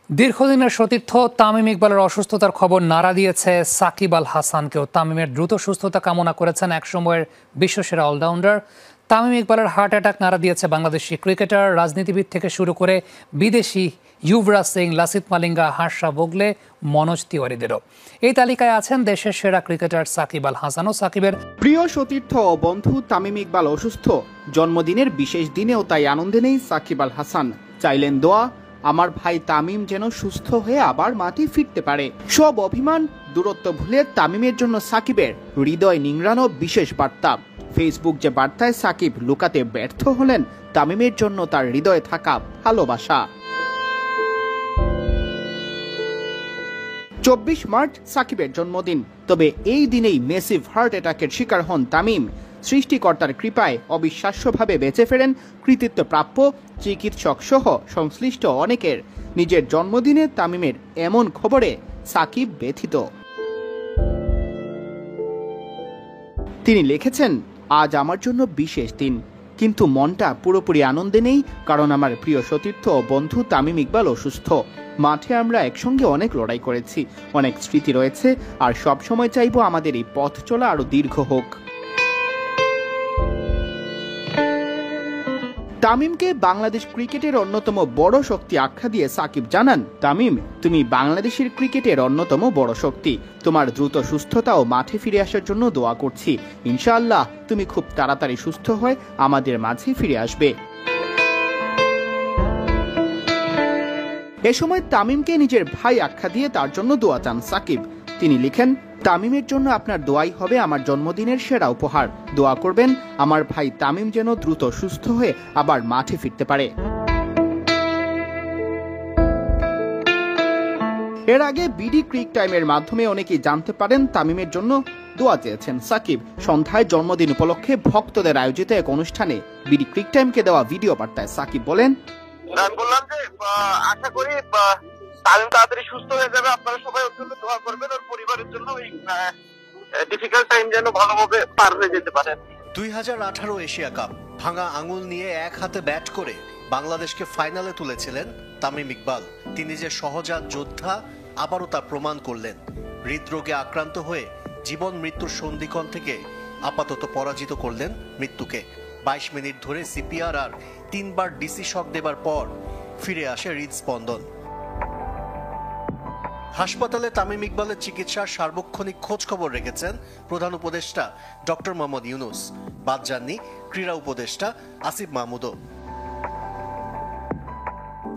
দীর্ঘদিনের সতীর্থ তামিম ইকবালের অসুস্থতার খবর নাড়া দিয়েছে সাকিব আল হাসানকেও। তামিমের দ্রুত সুস্থতা কামনা করেছেন একসময়ের বিশ্বসেরা অলরাউন্ডার। তামিম ইকবালের হার্ট অ্যাটাক নাড়া দিয়েছে বাংলাদেশি ক্রিকেটার, রাজনীতিবিদ থেকে শুরু করে বিদেশি ইউবরাজ সিং, লাসিথ মালিঙ্গা, হার্ষা ভোগলে, মনোজ তিওয়ারিদেরও। এই তালিকায় আছেন দেশের সেরা ক্রিকেটার সাকিব আল হাসানও। সাকিবের প্রিয় সতীর্থ ও বন্ধু তামিম ইকবাল অসুস্থ, জন্মদিনের বিশেষ দিনেও তাই আনন্দে নেই সাকিব আল হাসান। চাইলেন দোয়া, আমার ভাই তামিম যেন সুস্থ হয়ে আবার মাঠে ফিরতে পারে। সব অভিমান দূরত্ব ভুলে তামিমের জন্য সাকিবের হৃদয় নিংড়ানো বিশেষ বার্তা। ফেসবুক যে বার্তায় সাকিব লুকাতে ব্যর্থ হলেন তামিমের জন্য তার হৃদয়ে থাকা ভালোবাসা। 24 মার্চ সাকিবের জন্মদিন, তবে এই দিনেই মেসিভ হার্ট অ্যাটাকের শিকার হন তামিম। সৃষ্টিকর্তার কৃপায় অবিশ্বাস্যভাবে বেঁচে ফেরেন কৃতিত্বপ্রাপ্য চিকিৎসক সহ সংশ্লিষ্ট অনেকের। নিজের জন্মদিনে তামিমের এমন খবরে সাকিব ব্যথিত। তিনি লিখেছেন, আজ আমার জন্য বিশেষ দিন, কিন্তু মনটা পুরোপুরি আনন্দে নেই, কারণ আমার প্রিয় সতীর্থ ও বন্ধু তামিম ইকবাল অসুস্থ। মাঠে আমরা একসঙ্গে অনেক লড়াই করেছি, অনেক স্মৃতি রয়েছে, আর সব সময় চাইবো আমাদের এই পথ চলা আরো দীর্ঘ হোক। তামিমকে বাংলাদেশ ক্রিকেটের অন্যতম বড় শক্তি আখ্যা দিয়ে সাকিব জানান, তামিম, তুমি বাংলাদেশের ক্রিকেটের অন্যতম বড় শক্তি। তোমার দ্রুত সুস্থতা ও মাঠে ফিরে আসার জন্য দোয়া করছি। ইনশাআল্লাহ তুমি খুব তাড়াতাড়ি সুস্থ হয়ে আমাদের মাঝে ফিরে আসবে। এ সময় তামিমকে নিজের ভাই আখ্যা দিয়ে তার জন্য দোয়া চান সাকিব। তিনি লিখেন, তামিমের জন্য আপনার দোয়াই হবে আমার জন্মদিনের সেরা উপহার। দোয়া করবেন আমার ভাই তামিম যেন দ্রুত সুস্থ হয়ে আবার মাঠে ফিরতে পারে। এর আগে বিডি ক্রিক টাইমের মাধ্যমে অনেকেই জানতে পারেন তামিমের জন্য দোয়া চেয়েছেন সাকিব। সন্ধ্যায় জন্মদিন উপলক্ষে ভক্তদের আয়োজিত এক অনুষ্ঠানে বিডি ক্রিক টাইমকে দেওয়া ভিডিও বার্তায় সাকিব বলেন, আমি বললাম যে আশা করি তামিম তাড়াতাড়ি সুস্থ হয়ে যাবে, আপনারা সবাই ওর জন্য দোয়া করবেন, ওর পরিবারের জন্য এই ডিফিকাল্ট টাইম যেন ভালোভাবে পার হয়ে যেতে পারেন। 2018 এশিয়া কাপ ভাঙা আঙুল নিয়ে এক হাতে ব্যাট করে বাংলাদেশকে ফাইনালে তুলেছিলেন তামিম ইকবাল। তিনি যে সহজাত যোদ্ধা আবারও তা প্রমাণ করলেন। হৃদরোগে আক্রান্ত হয়ে জীবন মৃত্যুর সন্ধিক্ষণ থেকে আপাতত পরাজিত করলেন মৃত্যুকে। 22 মিনিট ধরে সিপিআর আর 3 বার ডিসি শক দেবার পর ফিরে আসে হৃদস্পন্দন। হাসপাতালে তামিম ইকবালের চিকিৎসার সার্বক্ষণিক খোঁজ খবর রেখেছেন প্রধান উপদেষ্টা ডক্টর মোহাম্মদ ইউনুস। বাদ যাননি ক্রীড়া উপদেষ্টা আসিফ মাহমুদও।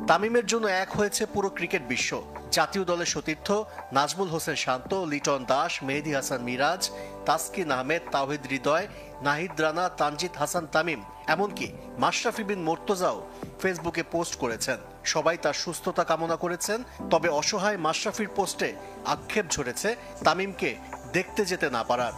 তামিমের জন্য এক হয়েছে পুরো ক্রিকেট বিশ্ব। জাতীয় দলের সতীর্থ নাজমুল হোসেন শান্ত, লিটন দাস, মেহেদী হাসান মিরাজ, তাসকিন আহমেদ, তাওহিদ হৃদয়, নাহিদ রানা, তানজিদ হাসান তামিম, এমনকি মাশরাফি বিন মুর্তজাও ফেসবুকে পোস্ট করেছেন। সবাই তার সুস্থতা কামনা করেছেন। তবে অসহায় মাশরাফির পোস্টে আক্ষেপ ঝরেছে তামিমকে দেখতে যেতে না পারার।